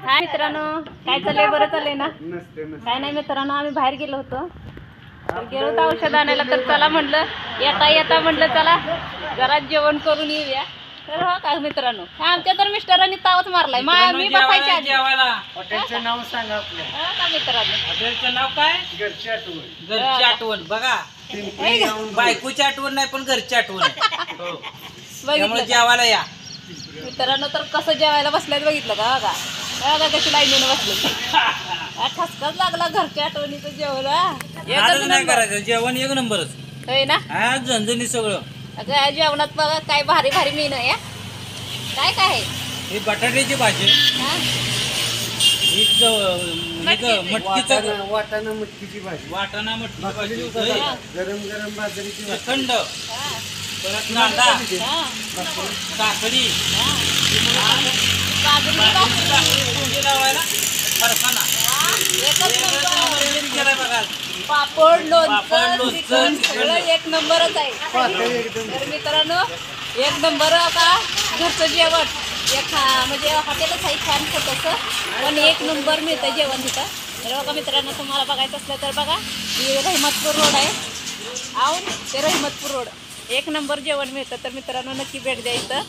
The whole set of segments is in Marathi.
हाय मित्रांनो, काय चाललंय? बरं चाललंय ना? काय नाही मित्रांनो, आम्ही बाहेर गेलो होतो. तर गेलो होतो औषध आणायला. तर चला म्हटलं, येता येता म्हटलं चला जरा जेवण करून येऊया. तर हो का मित्रांनो, आमच्या तर मिस्टरांनी तावच मारलाय. मी बसायच्या आधी हॉटेलचं नाव सांगा आपल्या. हो का मित्रांनो? हॉटेलचं नाव काय? घरची आठवण. घरची आठवण बघा. बायकोची आठवण नाही पण घरची आठवण आहे. त्यामुळे जेवायला या मित्रांनो. तर कसं जेवायला बसल्यात बघितलं का? बघा बघा कशी लाईनीनं बसले. ठसकाच लागला घरच्या आठवणीचं जेवण. नादच नाही करायचं, जेवण एक नंबरच होय ना? हा झणझणी सगळं. अगं या जेवणात बघा काय भारी भारी मेनू आहे. काय काय आहे? ही बटाट्याची भाजी, हा? मटकीचं वाटाणा मटकीची भाजी, वाटाणा मटकीची भाजी, गरम गरम बाजरीची भाजी, श्रीखंड, हा. परत कांदा, हा. काकडी, बाजरी भाजी लावायला फरसाणा. एकच नंबर. केलाय बघा. पापड, पापड, लोणचं, लोणचं, चिकन सगळं एक नंबरच आहे. पातळ एकदम. तर मित्रांनो, एक नंबर आता घरचं जेवण. म्हणजे हॉटेलच आहे छान छोटंसं, पण एक नंबर मिळतं जेवण तिथं. तर बघा मित्रांनो, तुम्हाला बघायचं असलं तर बघा, ही रहिमतपूर रोड आहे. आऊन ते रहिमतपूर रोड, एक नंबर जेवण मिळतं. तर मित्रांनो नक्की भेट द्या इथं.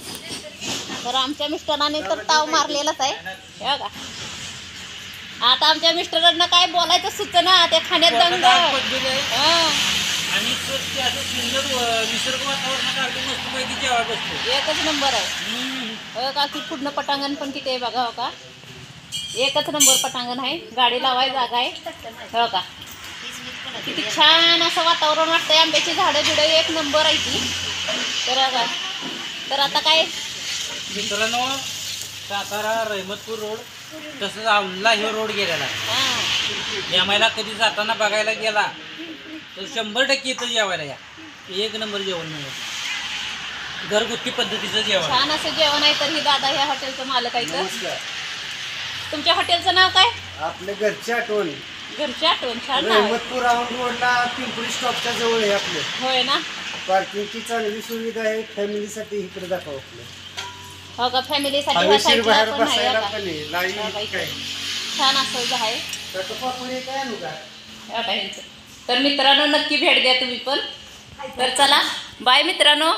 तर आमच्या मिस्टरांनी तर ताव मारलेलाच आहे. हे बघा, आता आमच्या मिस्टरांना काय बोलायचं सुचना, ते खाण्यात दंग. आणि सुंदर निसर्ग वातावरणात अगदी मस्तपैकी जेवायला बसतो. एकच नंबर आहे. हो का? की पूर्ण पटांगण पण किती आहे बघा. हो का? एकच नंबर पटांगण आहे. गाडी लावाय जागा आहे. हो का? किती छान असं वातावरण वाटतंय. आंब्याची झाडं बिडं एक नंबर आहे ती. तर बघा, तर आता काय मित्रांनो, सातारा रहिमतपूर रोड तसंच औंधला हे रोड गेलेला आहे. हां, यामायला कधी जाताना बघायला गेला तर 100% इथं जेवायला या. एक नंबर जेवण मिळेल, घरगुती पद्धतीचं जेवण. छान असं जेवण आहे. तर ही दादा ह्या हॉटेलचं मालक आहे. तर नमस्कार. तुमच्या हॉटेलचं नाव काय? आपल्या घरची आठवण. घरची आठवण. छान नाव आहे. रहमतपूर औंध रोडला पिंपरी स्टॉपच्या जवळ आहे आपलं. होय ना? पार्किंगची चांगली सुविधा आहे. फॅमिलीसाठी इकडे दाखव आपलं. हो का? फॅमिलीसाठी ह्या हवेशीर साईडला बाहेर पण आहे. बसायला हो का? पण आहे. लाईन हो का? काय छान असं आहे. पापडी काय आणू का? तर मित्रांनो नक्की भेट द्या तुम्ही पण. तर चला बाय मित्रांनो.